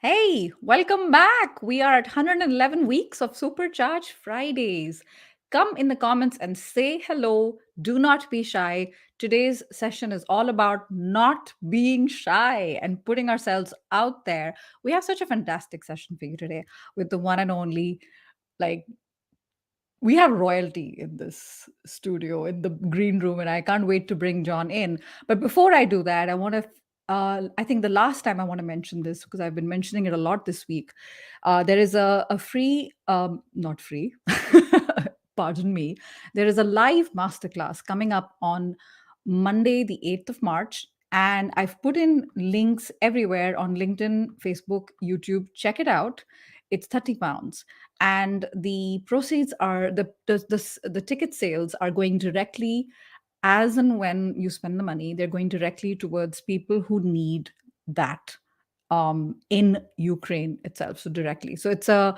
Hey, welcome back. We are at 111 weeks of Supercharged Fridays. Come in the comments and say hello. Do not be shy. Today's session is all about not being shy and putting ourselves out there. We have such a fantastic session for you today with the one and only, like, we have royalty in this studio in the green room, and I can't wait to bring John in. But before I do that, I want to I think the last time I want to mention this because I've been mentioning it a lot this week. There is a free not free pardon me, there is a live masterclass coming up on Monday the 8th of March, and I've put in links everywhere on LinkedIn, Facebook, YouTube. Check it out. It's 30 pounds, and the proceeds are the ticket sales are going directly, as and when you spend the money, they're going directly towards people who need that in Ukraine itself. So directly, so it's a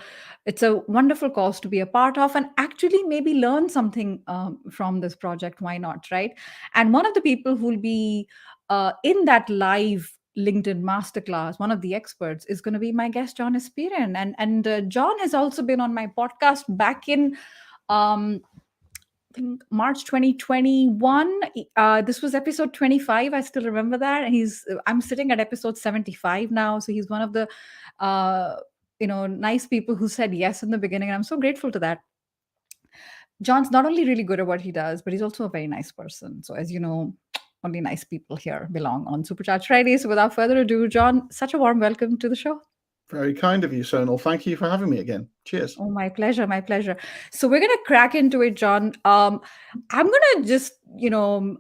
wonderful cause to be a part of, and actually maybe learn something from this project. Why not, right? And one of the people who will be in that live LinkedIn masterclass, one of the experts, is going to be my guest, John Espirian. And John has also been on my podcast back in um, I think March 2021. This was episode 25. I still remember that. And I'm sitting at episode 75 now. So he's one of the, uh, nice people who said yes in the beginning. And I'm so grateful to that. John's not only really good at what he does, but he's also a very nice person. So as you know, only nice people here belong on Supercharged Friday. So without further ado, John, such a warm welcome to the show. Very kind of you, Sonal. Thank you for having me again. Cheers. Oh, my pleasure, my pleasure. So we're gonna crack into it, John. I'm gonna just,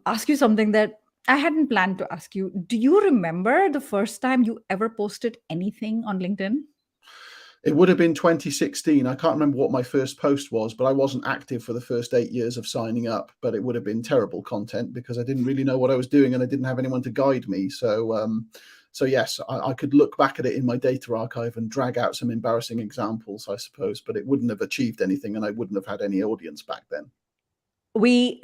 ask you something that I hadn't planned to ask you. Do you remember the first time you ever posted anything on LinkedIn? It would have been 2016. I can't remember what my first post was, but I wasn't active for the first 8 years of signing up. But it would have been terrible content because I didn't really know what I was doing and I didn't have anyone to guide me. So yes, I could look back at it in my data archive and drag out some embarrassing examples, I suppose, but it wouldn't have achieved anything and I wouldn't have had any audience back then.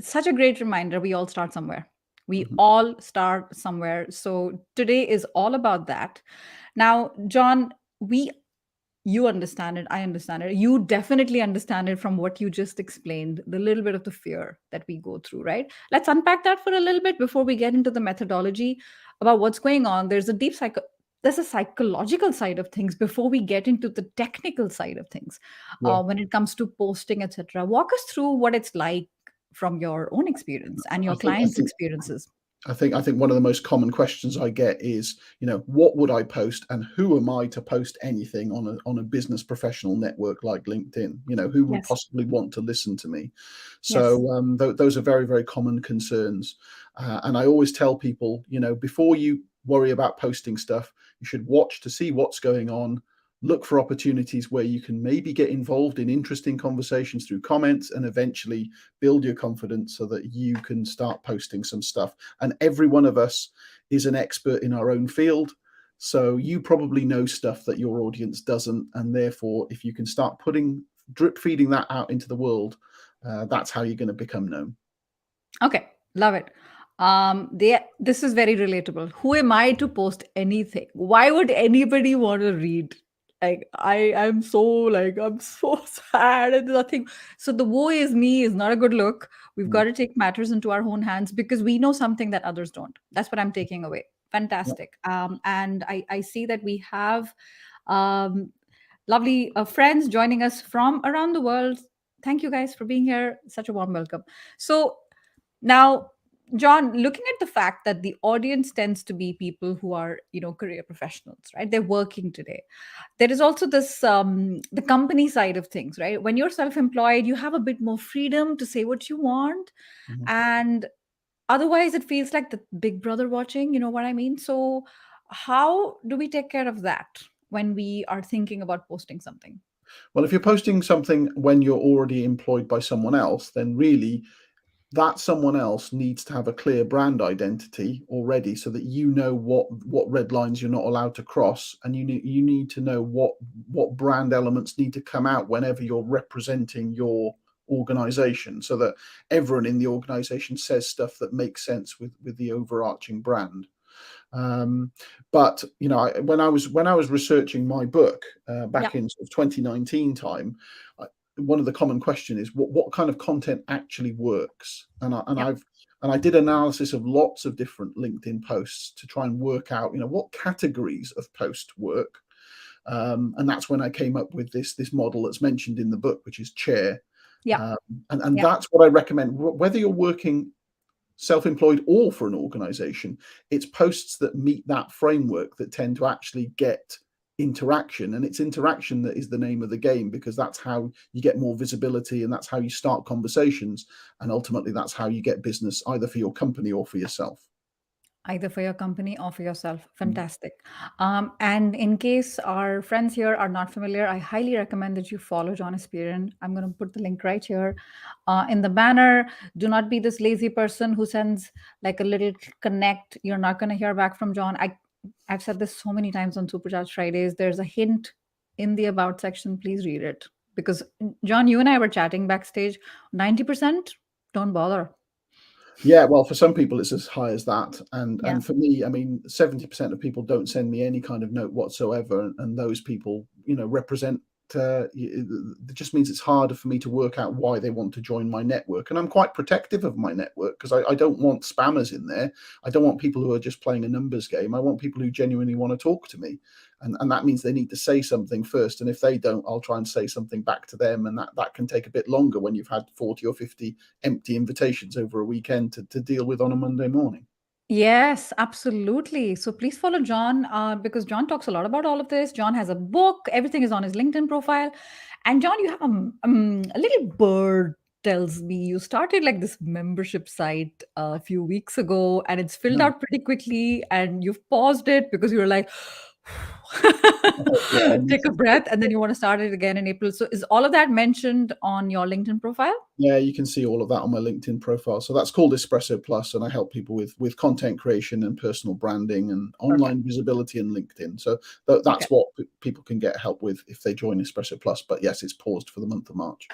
Such a great reminder. We all start somewhere. We Mhm. all start somewhere. So today is all about that. Now, John, we you understand it, I understand it, you definitely understand it from what you just explained, the little bit of the fear that we go through, right? Let's unpack that for a little bit before we get into the methodology about what's going on. There's a psychological side of things before we get into the technical side of things, Yeah. when it comes to posting, etc. Walk us through what it's like from your own experience and your I think I clients' think experiences. I think one of the most common questions I get is, what would I post and who am I to post anything on a business professional network like LinkedIn? Who would Yes. possibly want to listen to me? Yes. So those are very, very common concerns. And I always tell people, before you worry about posting stuff, you should watch to see what's going on. Look for opportunities where you can maybe get involved in interesting conversations through comments and eventually build your confidence so that you can start posting some stuff. And every one of us is an expert in our own field. So you probably know stuff that your audience doesn't. And therefore, if you can start drip feeding that out into the world, that's how you're going to become known. Okay, love it. This is very relatable. Who am I to post anything? Why would anybody want to read? I'm so sad and nothing. So the woe is me is not a good look. We've got Mm. to take matters into our own hands because we know something that others don't. That's what I'm taking away. Yeah. Fantastic. And I see that we have um, lovely friends joining us from around the world. Thank you guys for being here. Such a warm welcome. So now, John, looking at the fact that the audience tends to be people who are, career professionals, right? They're working today. There is also this, the company side of things, right? When you're self employed, you have a bit more freedom to say what you want. Mhm. And otherwise, it feels like the big brother watching, you know what I mean? So, how do we take care of that when we are thinking about posting something? Well, if you're posting something when you're already employed by someone else, then really that someone else needs to have a clear brand identity already so that you know what red lines you're not allowed to cross, and you need to know what brand elements need to come out whenever you're representing your organization, so that everyone in the organization says stuff that makes sense with the overarching brand. But when I was researching my book Yeah. back in sort of 2019 time, one of the common question is what kind of content actually works, Yeah. and I did analysis of lots of different LinkedIn posts to try and work out what categories of post work. And that's when I came up with this model that's mentioned in the book, which is chair. Yeah. Um, and Yeah. that's what I recommend, whether you're working self-employed or for an organization. It's posts that meet that framework that tend to actually get interaction, and it's interaction that is the name of the game, because that's how you get more visibility, and that's how you start conversations, and ultimately that's how you get business, either for your company or for yourself. Either for your company or for yourself. Mm. Fantastic. And in case our friends here are not familiar, I highly recommend that you follow John Espirian. I'm going to put the link right here in the banner. Do not be this lazy person who sends like a little connect. You're not going to hear back from John. I've said this so many times on Supercharged Fridays. There's a hint in the about section. Please read it. Because, John, you and I were chatting backstage. 90% don't bother. Yeah, well, for some people it's as high as that, Yeah. and for me, I mean, 70% of people don't send me any kind of note whatsoever, and those people, represent. It just means it's harder for me to work out why they want to join my network, and I'm quite protective of my network, because I don't want spammers in there. I don't want people who are just playing a numbers game. I want people who genuinely want to talk to me, and that means they need to say something first. And if they don't, I'll try and say something back to them, and that can take a bit longer when you've had 40 or 50 empty invitations over a weekend to deal with on a Monday morning. Yes, absolutely. So please follow John because John talks a lot about all of this. John has a book, everything is on his LinkedIn profile. And John, you have a little bird tells me you started like this membership site a few weeks ago and it's filled Yeah, out pretty quickly and you've paused it because you were like, yeah, I need take a to. breath and then you want to start it again in April. So is all of that mentioned on your LinkedIn profile? Yeah, you can see all of that on my LinkedIn profile. So that's called Espresso Plus, and I help people with content creation and personal branding and Perfect. online visibility in LinkedIn. So Okay. that's what people can get help with if they join Espresso Plus. But yes, it's paused for the month of March.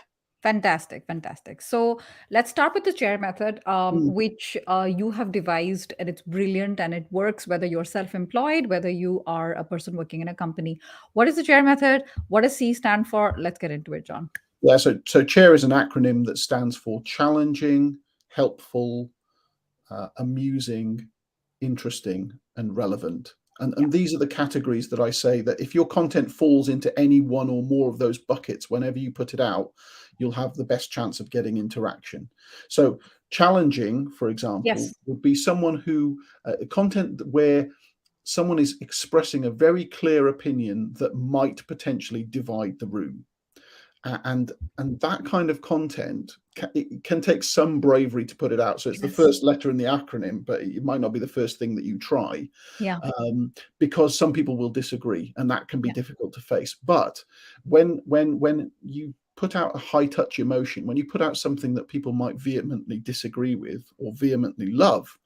Fantastic, fantastic. So let's start with the chair method, Mm. which you have devised, and it's brilliant and it works whether you're self employed, whether you are a person working in a company. What is the chair method? What does C stand for? Let's get into it, John. Yeah, so CHAIR is an acronym that stands for challenging, helpful, amusing, interesting, and relevant. Yeah. And these are the categories that I say that if your content falls into any one or more of those buckets, whenever you put it out, you'll have the best chance of getting interaction. So, challenging, for example, Yes. would be someone who content where someone is expressing a very clear opinion that might potentially divide the room. And that kind of content it can take some bravery to put it out. So it's the Yes. first letter in the acronym, but it might not be the first thing that you try, Yeah. because some people will disagree, and that can be Yeah. difficult to face. But when you put out a high touch emotion, when you put out something that people might vehemently disagree with or vehemently love,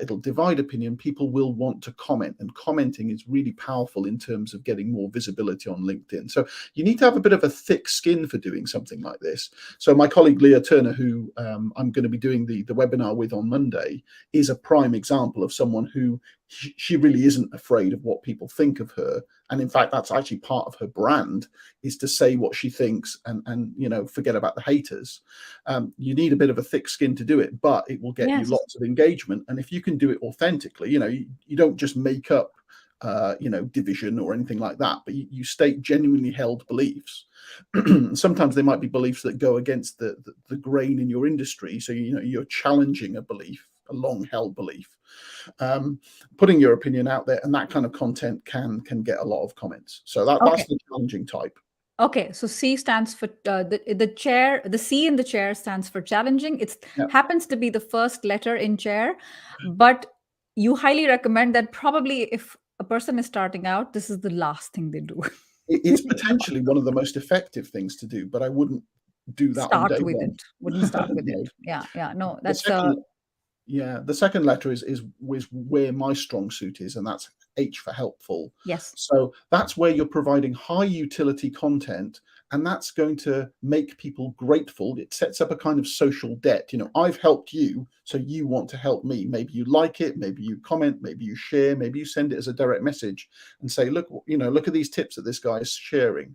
it'll divide opinion. People will want to comment, and commenting is really powerful in terms of getting more visibility on LinkedIn. So you need to have a bit of a thick skin for doing something like this. So my colleague Leah Turner, who I'm going to be doing the webinar with on Monday, is a prime example of someone who she really isn't afraid of what people think of her. And in fact, that's actually part of her brand, is to say what she thinks, and forget about the haters. You need a bit of a thick skin to do it, but it will get you Yes. lots of engagement. And if you can do it authentically, you don't just make up division or anything like that, but you state genuinely held beliefs. Sometimes they might be beliefs that go against the grain in your industry. So you're challenging a belief, a long held belief, putting your opinion out there, and that kind of content can get a lot of comments. So that's Okay. the challenging type. Okay, so C stands for the chair. The C in the chair stands for challenging. It Yeah. happens to be the first letter in chair, but you highly recommend that probably if a person is starting out, this is the last thing they do. It's potentially one of the most effective things to do, but I wouldn't do that on Start day with one. it. Wouldn't start with it. No. Yeah, yeah. No, The that's second Yeah, the second letter is where my strong suit is, and that's H for helpful. yes. So that's where you're providing high utility content and that's going to make people grateful. It sets up a kind of social debt. I've helped you, so you want to help me. Maybe you like it, maybe you comment, maybe you share, maybe you send it as a direct message and say, look, look at these tips that this guy is sharing.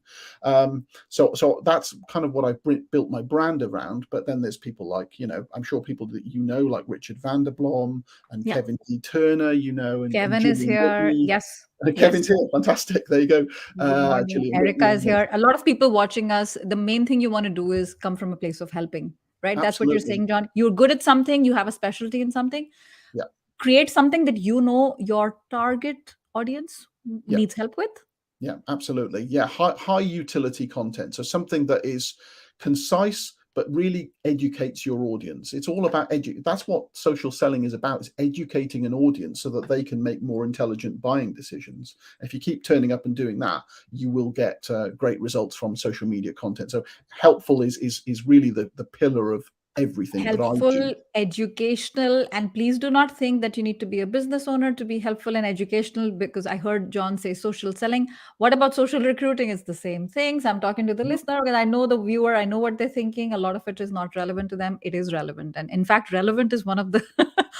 So that's kind of what I've built my brand around. But then there's people like, I'm sure people that like Richard Vanderblom and Yeah. Kevin D. Turner, and Kevin is Julian here. Whitney. Yes. Yes. Kevin's here. Fantastic. There you go. Good morning. Julian Erica Whitney. is here. A lot of people watching us. The main thing you want to do is come from a place of helping, right? That's what you're Absolutely. saying, John. You're good at something, you have a specialty in something. Yeah. Create something that your target audience Yeah. needs help with. Yeah, absolutely. Yeah, high utility content. So something that is concise but really educates your audience. It's all about that's what social selling is about, is educating an audience so that they can make more intelligent buying decisions. If you keep turning up and doing that, you will get great results from social media content. So helpful is really the pillar of everything that I do. Helpful, educational, and please do not think that you need to be a business owner to be helpful and educational, because I heard John say social selling. What about social recruiting? It's the same thing. So I'm talking to the Mhm. listener because I know the viewer, I know what they're thinking. A lot of it is not relevant to them. It is relevant, and in fact, relevant is one of the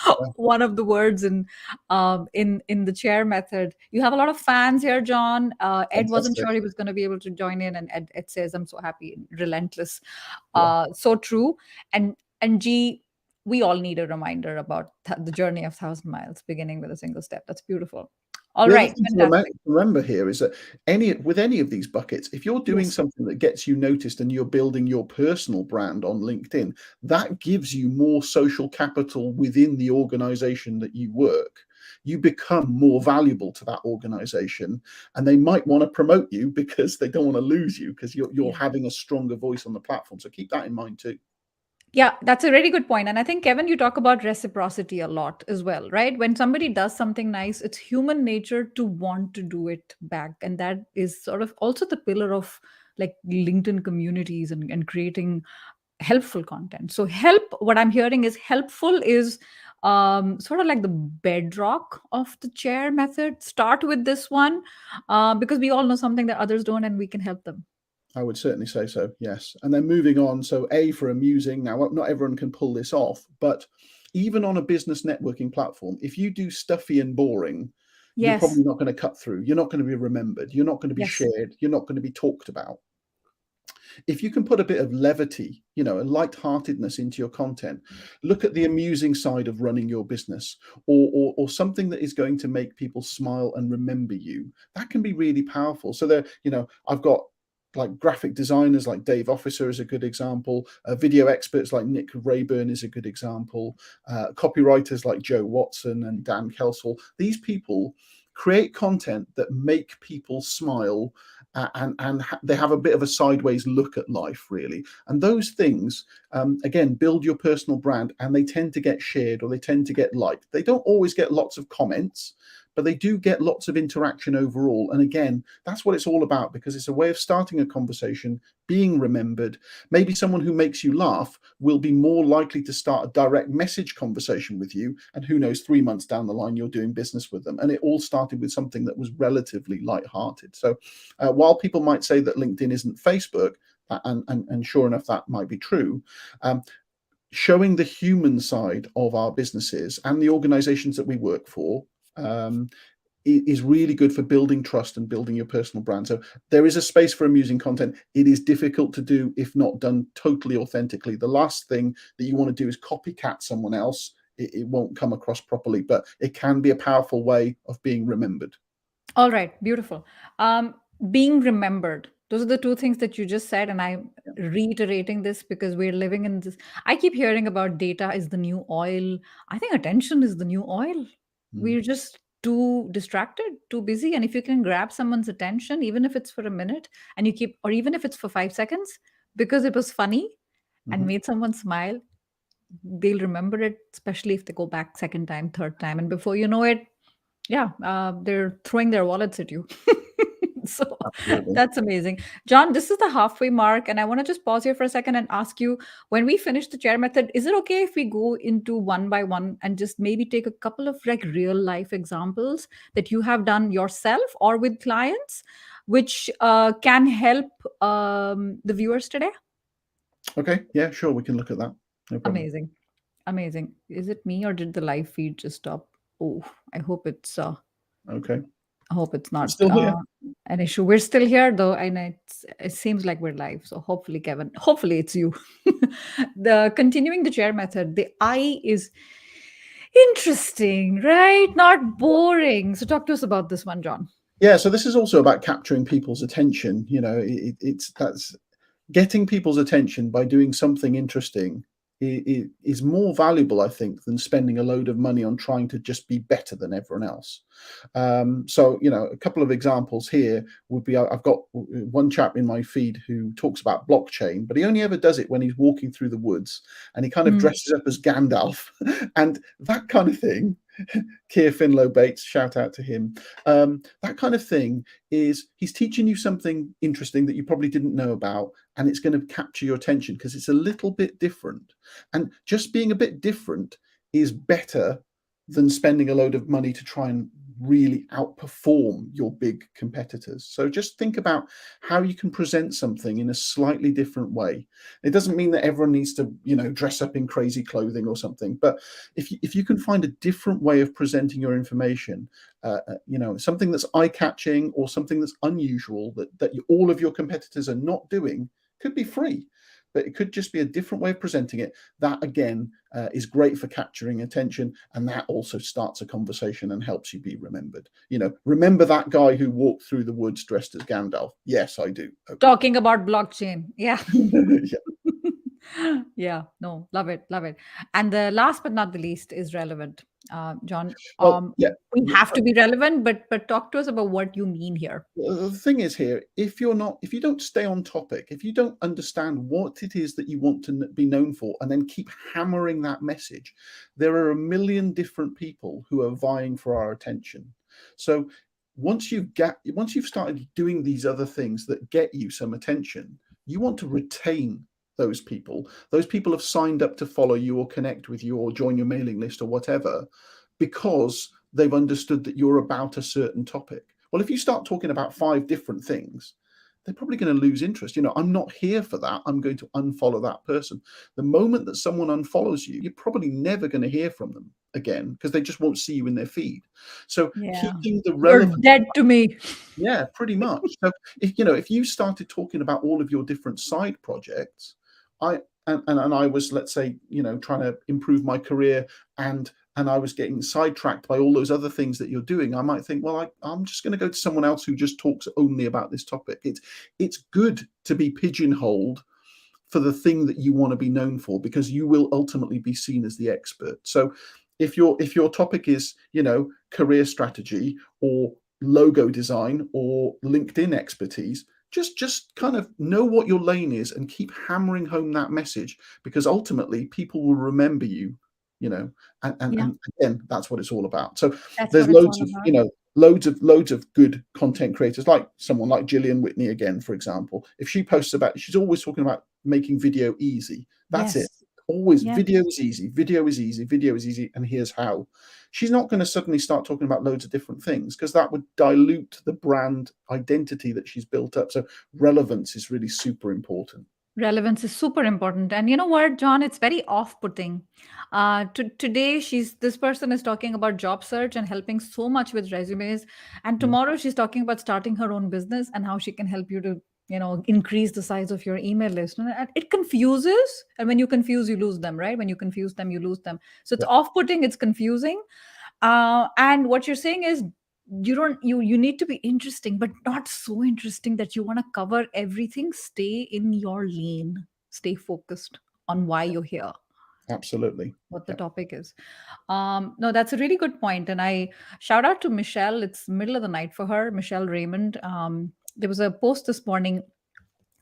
Yeah, one of the words in the chair method. You have a lot of fans here, John. Ed wasn't fantastic. sure he was going to be able to join in, and Ed says, "I'm so happy, relentless." Yeah. So true. And G, we all need a reminder about the journey of 1,000 miles, beginning with a single step. That's beautiful. All The other right, thing to fantastic. remember here is that with any of these buckets, if you're doing Yes. something that gets you noticed and you're building your personal brand on LinkedIn, that gives you more social capital within the organization that you work. You become more valuable to that organization, and they might want to promote you because they don't want to lose you, because you're Yeah. having a stronger voice on the platform. So keep that in mind too. Yeah, that's a really good point. And I think, Kevin, you talk about reciprocity a lot as well, right? When somebody does something nice, it's human nature to want to do it back. And that is sort of also the pillar of like LinkedIn communities and creating helpful content. So what I'm hearing is helpful is sort of like the bedrock of the chair method. Start with this one because we all know something that others don't, and we can help them. I would certainly say so, yes. And then moving on, so A for amusing. Now, not everyone can pull this off, but even on a business networking platform, if you do stuffy and boring, you're Yes. probably not going to cut through. You're not going to be remembered. You're not going to be Yes. shared. You're not going to be talked about. If you can put a bit of levity, and lightheartedness into your content, look at the amusing side of running your business, or something that is going to make people smile and remember you. That can be really powerful. So I've got like graphic designers like Dave Officer is a good example. Video experts like Nick Rayburn is a good example. Copywriters like Joe Watson and Dan Kelsall. These people create content that make people smile, and they have a bit of a sideways look at life, really. And those things, again, build your personal brand, and they tend to get shared, or they tend to get liked. They don't always get lots of comments, but they do get lots of interaction overall. And again, that's what it's all about, because it's a way of starting a conversation, being remembered. Maybe someone who makes you laugh will be more likely to start a direct message conversation with you. And who knows, 3 months down the line, you're doing business with them. And it all started with something that was relatively lighthearted. So while people might say that LinkedIn isn't Facebook, and sure enough, that might be true, showing the human side of our businesses and the organizations that we work for is really good for building trust and building your personal brand. So there is a space for amusing content. It is difficult to do if not done totally authentically. The last thing that you want to do is copycat someone else. It won't come across properly, but it can be a powerful way of being remembered. All right, beautiful. Being remembered. Those are the two things that you just said, and I'm reiterating this because we're living in this. I keep hearing about data is the new oil. I think attention is the new oil. Mm. We're just too distracted, too busy. And if you can grab someone's attention, even if it's for a minute, and you keep, or even if it's for 5 seconds, because it was funny and Mhm. made someone smile, they'll remember it, especially if they go back second time, third time. And before you know it, yeah, they're throwing their wallets at you. So Absolutely. that's amazing. John, this is the halfway mark, and I want to just pause here for a second and ask you, when we finish the chair method, is it okay if we go into one by one and just maybe take a couple of like real life examples that you have done yourself or with clients? which can help the viewers today. Okay, yeah, sure, we can look at that. No problem. Amazing. Amazing. Is it me or did the live feed just stop? Oh, I hope it's Okay. I hope it's not Still here? an issue. We're still here though, and it seems like we're live. So hopefully, Kevin, hopefully it's you. The continuing the chair method, the eye is interesting, right? Not boring. So talk to us about this one, John. Yeah, so this is also about capturing people's attention. It's that's getting people's attention by doing something interesting is more valuable, I think, than spending a load of money on trying to just be better than everyone else. So, a couple of examples here would be I've got one chap in my feed who talks about blockchain, but he only ever does it when he's walking through the woods and he kind of Mm. dresses up as Gandalf and that kind of thing. Keir Finlow Bates, shout out to him. That kind of thing is he's teaching you something interesting that you probably didn't know about, and it's going to capture your attention because it's a little bit different. And just being a bit different is better than spending a load of money to try and really outperform your big competitors. So just think about how you can present something in a slightly different way. It doesn't mean that everyone needs to, dress up in crazy clothing or something, but if you can find a different way of presenting your information, something that's eye-catching or something that's unusual that all of your competitors are not doing, could be free, but it could just be a different way of presenting it. That again is great for capturing attention, and that also starts a conversation and helps you be remembered. Remember that guy who walked through the woods dressed as Gandalf? Yes, I do. Okay. Talking about blockchain. Yeah. Yeah. Yeah. No, love it. Love it. And the last but not the least is relevant. John, Well, yeah. we have to be relevant, but talk to us about what you mean here. The thing is here, if you don't stay on topic, if you don't understand what it is that you want to be known for, and then keep hammering that message, there are a million different people who are vying for our attention. So once you've started doing these other things that get you some attention, you want to retain those people. Those people have signed up to follow you or connect with you or join your mailing list or whatever, because they've understood that you're about a certain topic. Well, if you start talking about 5 different things, they're probably going to lose interest. I'm not here for that. I'm going to unfollow that person. The moment that someone unfollows you, you're probably never going to hear from them again because they just won't see you in their feed. So Yeah. keeping the You're relevance. dead to me. Yeah, pretty much. So if you started talking about all of your different side projects, I was, let's say, trying to improve my career, and I was getting sidetracked by all those other things that you're doing, I might think, well, I'm just going to go to someone else who just talks only about this topic. It's good to be pigeonholed for the thing that you want to be known for, because you will ultimately be seen as the expert. So if your topic is, career strategy or logo design or LinkedIn expertise, just kind of know what your lane is and keep hammering home that message, because ultimately people will remember you, Yeah. and again, that's what it's all about. So That's there's what it's loads all of, about. loads of good content creators, like someone like Gillian Whitney, again, for example. If she posts about, she's always talking about making video easy. That's it. Yes. Always Yes. video is easy, video is easy, video is easy, and here's how. She's not going to suddenly start talking about loads of different things, because that would dilute the brand identity that she's built up. So relevance is really super important. Relevance is super important. And you know what, John? It's very off putting. Today, this person is talking about job search and helping so much with resumes. And Mm. tomorrow, she's talking about starting her own business and how she can help you to, increase the size of your email list. And it confuses. And when you confuse, you lose them, right? When you confuse them, you lose them. So it's Yeah, off putting, it's confusing. And what you're saying is, you need to be interesting, but not so interesting that you want to cover everything. Stay in your lane, stay focused on why you're here, absolutely. what the Yeah. topic is. No, that's a really good point. And I shout out to Michelle. It's middle of the night for her, Michelle Raymond. There was a post this morning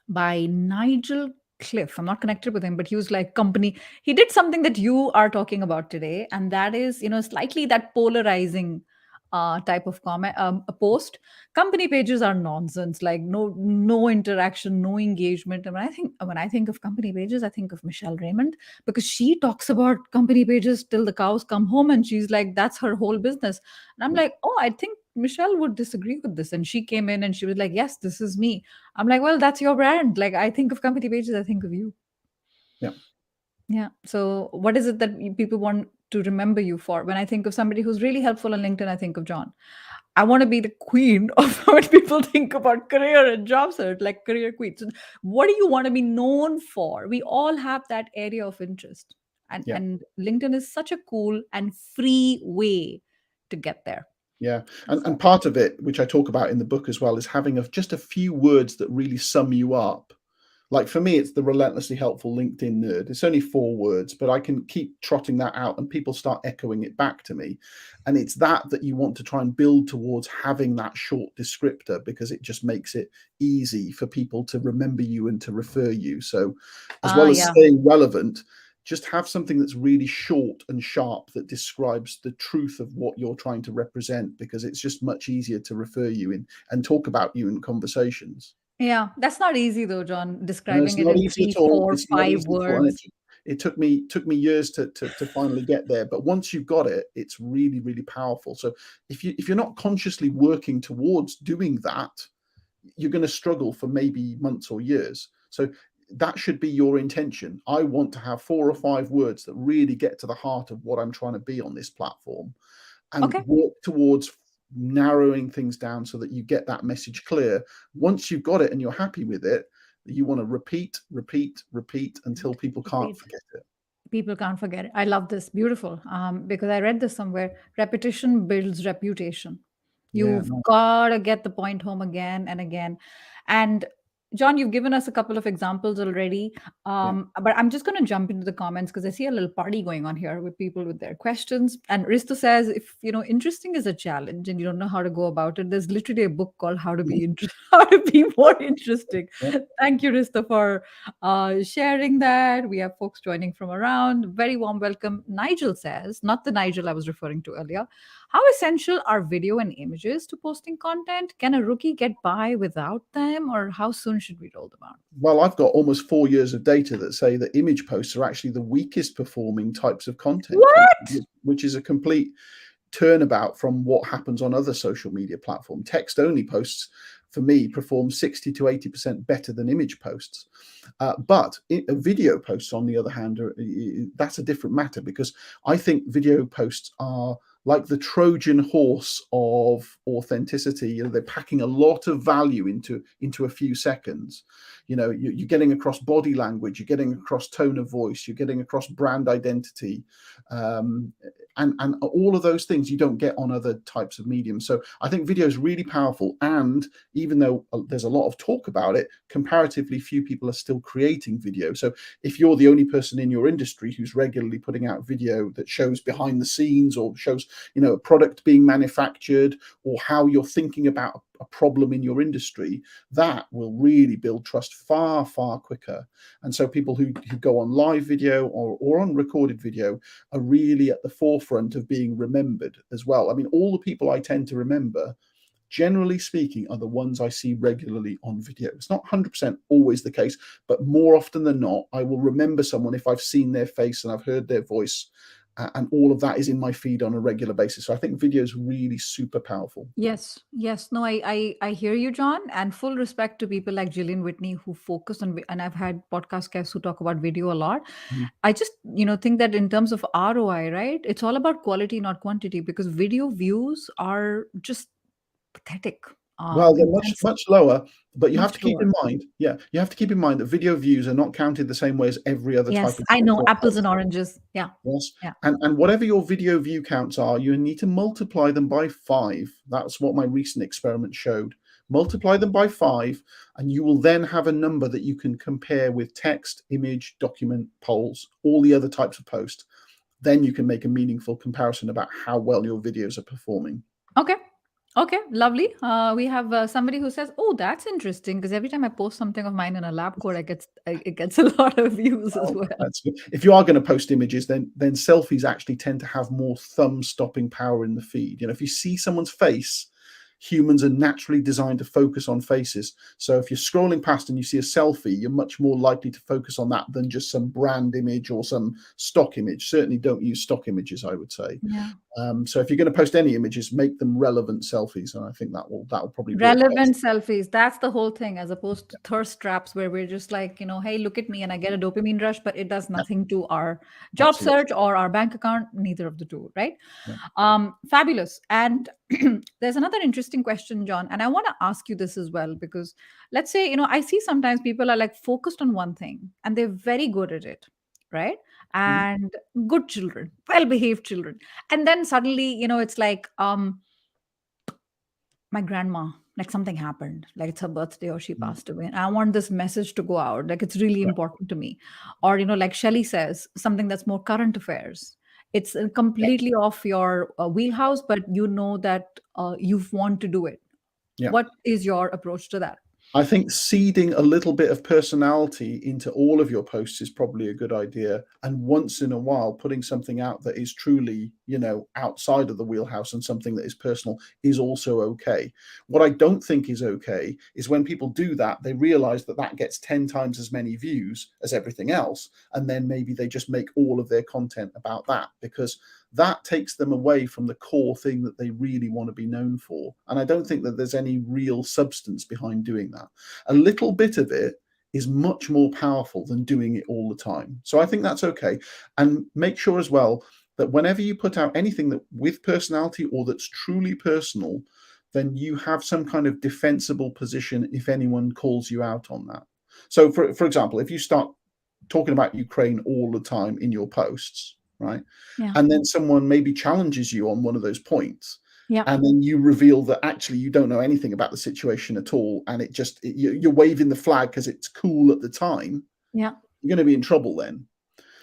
by Nigel Cliff. I'm not connected with him, but he was like company. He did something that you are talking about today, and that is, slightly that polarizing type of comment, a post. Company pages are nonsense. Like no interaction, no engagement. And when I think of company pages, I think of Michelle Raymond, because she talks about company pages till the cows come home, and she's like, that's her whole business. And I'm Yeah. like, oh, I think Michelle would disagree with this. And she came in and she was like, yes, this is me. I'm like, well, that's your brand. Like, I think of company pages, I think of you. Yeah. Yeah. So, what is it that people want to remember you for? When I think of somebody who's really helpful on LinkedIn, I think of John. I want to be the queen of what people think about career and job search, like career queen. So, what do you want to be known for? We all have that area of interest, and Yeah. LinkedIn is such a cool and free way to get there. Yeah. And So, part of it, which I talk about in the book as well, is having just a few words that really sum you up. Like for me, it's the relentlessly helpful LinkedIn nerd. It's only 4 words, but I can keep trotting that out and people start echoing it back to me. And it's that you want to try and build towards, having that short descriptor, because it just makes it easy for people to remember you and to refer you. So as well as yeah. staying relevant, just have something that's really short and sharp that describes the truth of what you're trying to represent, because it's just much easier to refer you in and talk about you in conversations. Yeah, that's not easy though, John, No, it's describing it not in easy three, at all. four, It's not five easy at all, and words. it took me years to finally get there. But once you've got it, it's really, really powerful. So if you're not consciously working towards doing that, you're going to struggle for maybe months or years. So that should be your intention. I want to have 4 or 5 words that really get to the heart of what I'm trying to be on this platform, and Okay. work towards narrowing things down so that you get that message clear. Once you've got it and you're happy with it, you want to repeat, repeat, repeat until people can't Repeat. forget it. People can't forget it. I love this. Beautiful. Because I read this somewhere. Repetition builds reputation. Yeah, You've nice. got to get the point home again and again. And John, you've given us a couple of examples already. Yeah. But I'm just going to jump into the comments because I see a little party going on here with people with their questions. And Risto says, if interesting is a challenge and you don't know how to go about it, there's literally a book called How to Be How to Be More Interesting. Yeah. Thank you, Risto, for sharing that. We have folks joining from around. Very warm welcome. Nigel says, not the Nigel I was referring to earlier. How essential are video and images to posting content? Can a rookie get by without them, or how soon should we roll them out? Well, I've got almost 4 years of data that say that image posts are actually the weakest performing types of content, What? which is a complete turnabout from what happens on other social media platforms. Text only posts, for me, perform 60 to 80% better than image posts. But video posts, on the other hand, that's a different matter, because I think video posts are like the Trojan horse of authenticity. They're packing a lot of value into a few seconds. You're getting across body language, you're getting across tone of voice, you're getting across brand identity, and all of those things you don't get on other types of mediums. So I think video is really powerful, and even though there's a lot of talk about it, comparatively few people are still creating video. So if you're the only person in your industry who's regularly putting out video that shows behind the scenes, or shows a product being manufactured, or how you're thinking about a problem in your industry, that will really build trust far, far quicker. And so people who go on live video or on recorded video are really at the forefront of being remembered as well. I mean, all the people I tend to remember, generally speaking, are the ones I see regularly on video. It's not 100% always the case, but more often than not, I will remember someone if I've seen their face and I've heard their voice, and all of that is in my feed on a regular basis. So I think video is really super powerful. Yes, yes. No, I hear you, John, and full respect to people like Gillian Whitney who focus on, and I've had podcast guests who talk about video a lot. Mhm. I just, think that in terms of ROI, right? It's all about quality, not quantity, because video views are just pathetic. Well, they're In much, sense, much lower, but you have much to keep lower. in mind, yeah, you have to keep in mind that video views are not counted the same way as every other type Yes, of I know short-form apples and content. oranges. Yeah, Yes. yeah. And whatever your video view counts are, you need to multiply them by 5. That's what my recent experiment showed. Multiply them by 5, and you will then have a number that you can compare with text, image, document, polls, all the other types of posts. Then you can make a meaningful comparison about how well your videos are performing. Okay. Okay, lovely. We have somebody who says, "Oh, that's interesting," because every time I post something of mine in a lab code, it gets a lot of views as Oh, well. that's good. If you are going to post images, then selfies actually tend to have more thumb stopping power in the feed. If you see someone's face, humans are naturally designed to focus on faces. So if you're scrolling past and you see a selfie, you're much more likely to focus on that than just some brand image or some stock image. Certainly don't use stock images, I would say. Yeah. So if you're going to post any images, make them relevant selfies, and I think that will probably work best. Relevant selfies. That's the whole thing, as opposed to thirst traps where we're just like, hey, look at me and I get a dopamine rush, but it does Yeah, nothing to our job absolutely. search or our bank account, neither of the two, right? Yeah. Fabulous. And there's another interesting question, John, and I want to ask you this as well, because let's say, I see sometimes people are like focused on one thing and they're very good at it, right? Mhm. And good children, well behaved children. And then suddenly, it's like, my grandma, like something happened, like it's her birthday or she Mm. passed away, and I want this message to go out, like it's really Yeah. important to me. Or like Shelley says, something that's more current affairs. It's Yeah. completely off your wheelhouse, but you know that you want to do it. Yeah. What is your approach to that? I think seeding a little bit of personality into all of your posts is probably a good idea. And once in a while, putting something out that is truly, outside of the wheelhouse and something that is personal is also okay. What I don't think is okay is when people do that, they realize that that gets 10 times as many views as everything else. And then maybe they just make all of their content about that, because that takes them away from the core thing that they really want to be known for. And I don't think that there's any real substance behind doing that. A little bit of it is much more powerful than doing it all the time. So I think that's okay. And make sure as well that whenever you put out anything that with personality or that's truly personal, then you have some kind of defensible position if anyone calls you out on that. So for example, if you start talking about Ukraine all the time in your posts, right? Yeah. And then someone maybe challenges you on one of those points, Yeah. and then you reveal that actually you don't know anything about the situation at all, and you're waving the flag because it's cool at the time. Yeah. You're going to be in trouble then.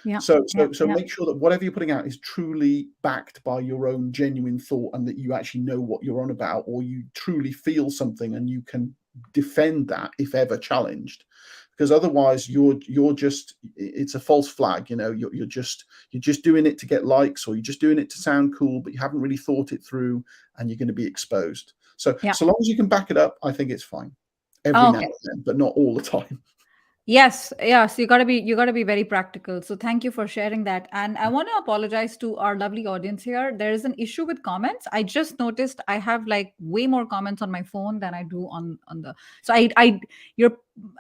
Yeah. So Yeah. so so Yeah. make sure that whatever you're putting out is truly backed by your own genuine thought, and that you actually know what you're on about, or you truly feel something and you can defend that if ever challenged. Because otherwise you're just, it's a false flag. You're just doing it to get likes, or you're just doing it to sound cool, but you haven't really thought it through, and you're going to be exposed. So Yeah. so long as you can back it up, I think it's fine every now Okay. and then, but not all the time. Yes, yes, you got to be very practical. So thank you for sharing that. And I want to apologize to our lovely audience here. There is an issue with comments. I just noticed I have like way more comments on my phone than I do on the. So you're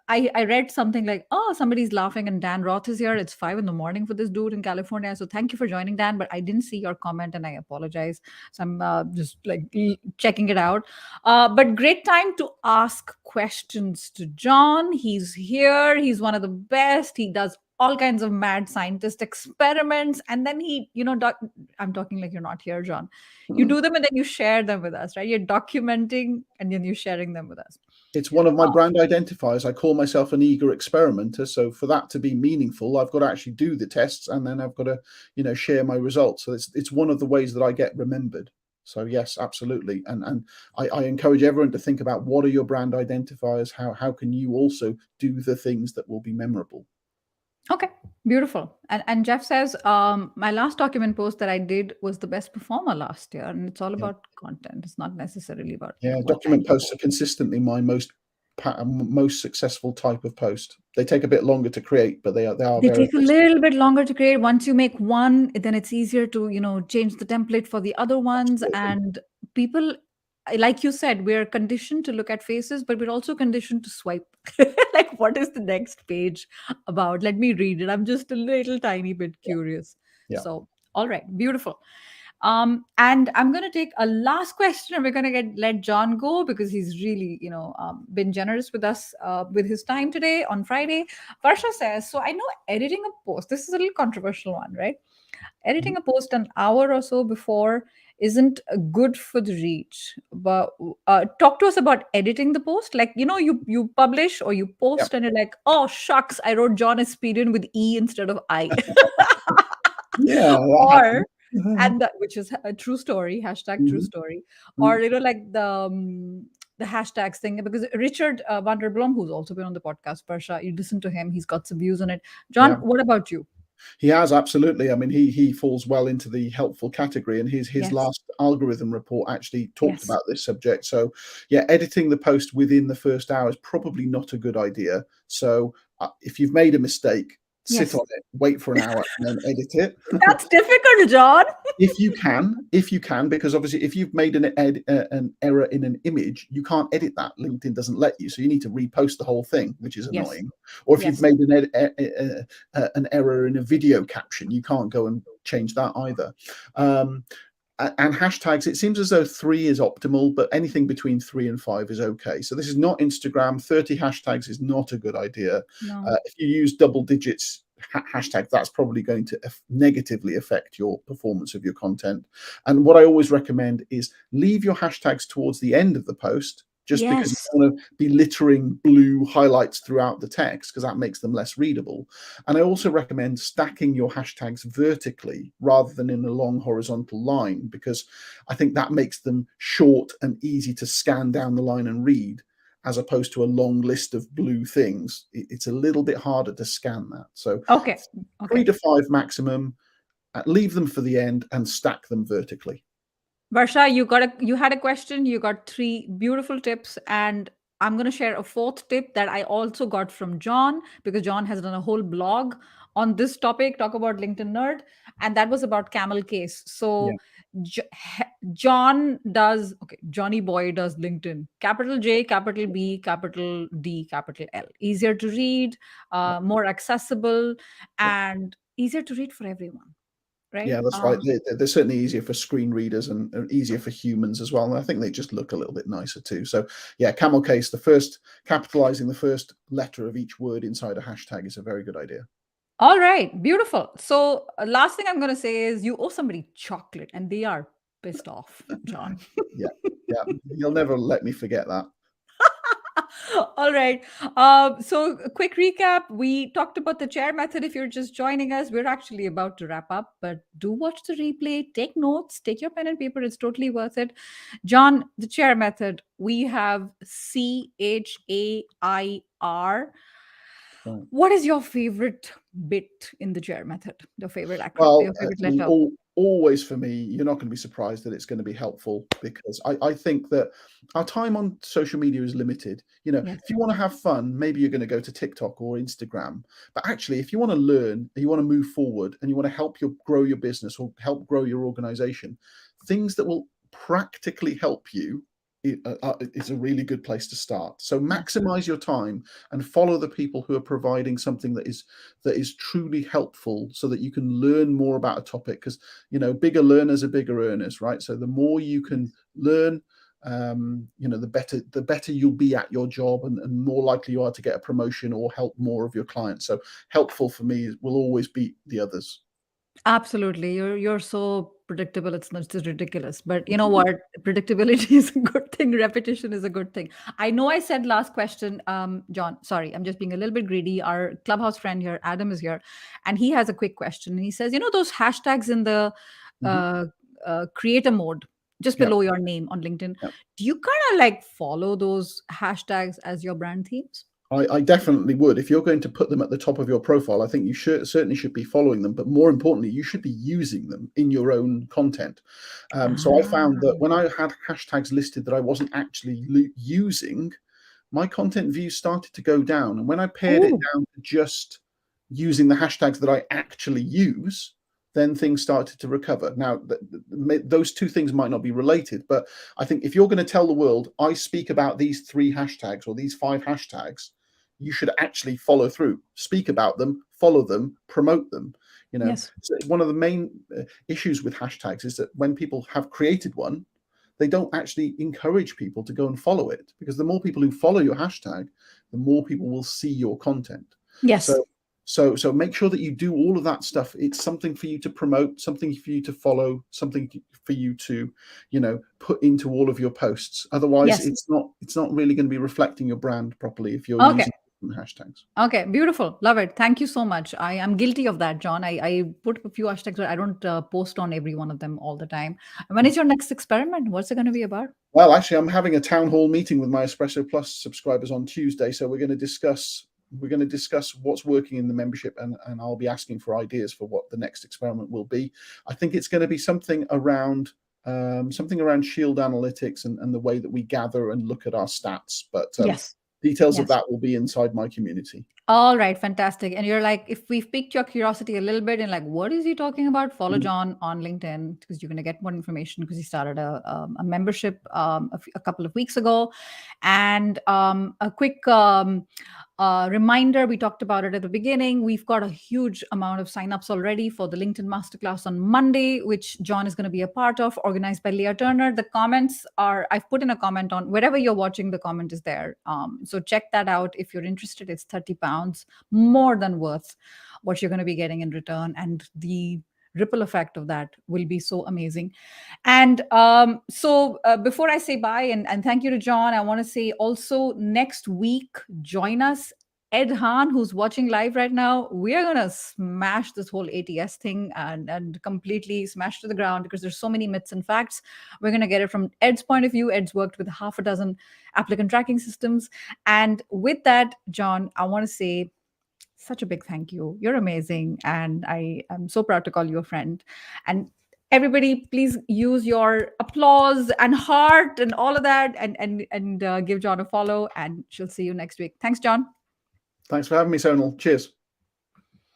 I read something like, oh, somebody's laughing and Dan Roth is here. It's 5 in the morning for this dude in California. So thank you for joining, Dan. But I didn't see your comment and I apologize. So I'm just like checking it out. But great time to ask questions to John. He's here. He's one of the best. He does all kinds of mad scientist experiments. And then I'm talking like you're not here, John. You do them and then you share them with us, right? You're documenting and then you're sharing them with us. It's one of my Uh, brand identifiers. I call myself an eager experimenter. So for that to be meaningful, I've got to actually do the tests, and then I've got to, share my results. So it's one of the ways that I get remembered. So yes, absolutely. And I encourage everyone to think about, what are your brand identifiers? How can you also do the things that will be memorable? Okay, beautiful. And Jeff says, my last document post that I did was the best performer last year, and it's all Yeah. about content. It's not necessarily about Yeah, what time document you posts are consistently my most successful type of post. They take a bit longer to create, but they are They very take a little bit longer to create. Once you make one, then it's easier to, change the template for the other ones. absolutely. And people, like you said, we're conditioned to look at faces, but we're also conditioned to swipe. Like, what is the next page about? Let me read it. I'm just a little tiny bit Yeah. curious. Yeah. So, all right, beautiful. And I'm going to take a last question, and we're going to let John go because he's really, been generous with us with his time today on Friday. Varsha says, so I know editing a post, this is a little controversial one, right? Mhm. Editing a post an hour or so before isn't good for the reach. But talk to us about editing the post. Like, you publish or you Yeah. post and you're like, oh, shucks, I wrote John Esperian with E instead of I. Yeah, that Or happens. Mhm. and that, which is a true story, hashtag true Mhm. story. Or Mhm. like the hashtags thing, because Richard van der Blom, who's also been on the podcast, Parsha, you listen to him, he's got some views on it. John, Yeah. what about you? He has, absolutely. I mean, he falls well into the helpful category, and his Yes. last algorithm report actually talked Yes. about this subject. So, yeah, editing the post within the first hour is probably not a good idea. So, if you've made a mistake, sit Yes. on it, wait for an hour, and then edit it. That's difficult, John. If you can, because obviously if you've made an error in an image, you can't edit that. LinkedIn doesn't let you, so you need to repost the whole thing, which is Yes. annoying. Or if you've Yes. made an error in a video caption, you can't go and change that either. And hashtags, it seems as though 3 is optimal, but anything between 3 and 5 is okay. So this is not Instagram. 30 hashtags is not a good idea. No. If you use double digits hashtag, that's probably going to negatively affect your performance of your content. And what I always recommend is leave your hashtags towards the end of the post, just because you Yes. don't want to be littering blue highlights throughout the text, because that makes them less readable. And I also recommend stacking your hashtags vertically rather than in a long horizontal line, because I think that makes them short and easy to scan down the line and read, as opposed to a long list of blue things. It's a little bit harder to scan that. So Okay. 3 Okay. to 5 maximum, leave them for the end and stack them vertically. Varsha, you had a question. You got 3 beautiful tips, and I'm going to share a 4th tip that I also got from John, because John has done a whole blog on this topic, talk about LinkedIn nerd, and that was about camel case. Yeah, So John does, okay, Johnny Boy does LinkedIn, capital J, capital B, capital D, capital L. Easier to read, yeah, more accessible, yeah. and easier to read for everyone, right? Yeah, that's right. They're certainly easier for screen readers and easier for humans as well. And I think they just look a little bit nicer too. So yeah, camel case, capitalizing the first letter of each word inside a hashtag is a very good idea. All right, beautiful. So, last thing I'm going to say is you owe somebody chocolate and they are pissed off, John. Yeah, yeah. You'll never let me forget that. All right. So, a quick recap. We talked about the chair method. If you're just joining us, we're actually about to wrap up, but do watch the replay, take notes, take your pen and paper. It's totally worth it. John, the chair method, we have CHAIR. Right. What is your favorite bit in the chair method? Your favorite acronym, Well, your favorite I mean, letter? always for me, you're not going to be surprised that it's going to be helpful, because I think that our time on social media is limited. You know, Yes. if you want to have fun, maybe you're going to go to TikTok or Instagram. But actually, if you want to learn, you want to move forward, and you want to help grow your business or help grow your organization, things that will practically help you, it's a really good place to start. So Yes. maximize your time and follow the people who are providing something that is truly helpful, so that you can learn more about a topic. Because bigger learners are bigger earners, right? So the more you can learn, the better you'll be at your job, and more likely you are to get a promotion or help more of your clients. So helpful for me will always beat the others. Absolutely. You're so predictable. It's not just ridiculous. But you know what? Predictability is a good thing. Repetition is a good thing. I know I said last question, John. Sorry, I'm just being a little bit greedy. Our clubhouse friend here, Adam, is here, and he has a quick question. And he says, those hashtags in the Mhm. uh, creator mode, just Yeah, below your name on LinkedIn, yeah. do you kind of like follow those hashtags as your brand themes? I definitely would. If you're going to put them at the top of your profile, I think you certainly should be following them. But more importantly, you should be using them in your own content. So I found that Ah. when I had hashtags listed that I wasn't actually using, my content views started to go down. And when I pared it Oh, down to just using the hashtags that I actually use, then things started to recover. Now, those two things might not be related, but I think if you're going to tell the world, I speak about these 3 hashtags or these 5 hashtags, you should actually follow through, speak about them, follow them, promote them. yes. So one of the main issues with hashtags is that when people have created one, they don't actually encourage people to go and follow it, because the more people who follow your hashtag, the more people will see your content. Yes. So so make sure that you do all of that stuff. It's something for you to promote, something for you to follow, something for you to, put into all of your posts. Otherwise, Yes. it's not really going to be reflecting your brand properly if you're Okay. using different hashtags. Okay, beautiful. Love it. Thank you so much. I am guilty of that, John. I put a few hashtags, but I don't post on every one of them all the time. When is your next experiment? What's it going to be about? Well, actually, I'm having a town hall meeting with my Espresso Plus subscribers on Tuesday, so we're going to discuss what's working in the membership, and I'll be asking for ideas for what the next experiment will be. I think it's going to be something around Shield analytics and the way that we gather and look at our stats. But Yes. Details of Yes. that will be inside my community. All right, fantastic. And you're like, if we've piqued your curiosity a little bit and like, what is he talking about? Follow Mhm. John on LinkedIn because you're going to get more information because he started a membership a couple of weeks ago. And a quick reminder, we talked about it at the beginning. We've got a huge amount of signups already for the LinkedIn Masterclass on Monday, which John is going to be a part of, organized by Leah Turner. The comments are, I've put in a comment on wherever you're watching, the comment is there. So check that out if you're interested. It's £30, more than worth what you're going to be getting in return. And the ripple effect of that will be so amazing. And before I say bye and thank you to John, I want to say also next week, join us. Ed Hahn, who's watching live right now, we are gonna smash this whole ATS thing and completely smash to the ground because there's so many myths and facts. We're gonna get it from Ed's point of view. Ed's worked with half a dozen applicant tracking systems. And with that, John, I want to say such a big thank you. You're amazing. And I am so proud to call you a friend. And everybody, please use your applause and heart and all of that and give John a follow. And she'll see you next week. Thanks, John. Thanks for having me, Sonal. Cheers.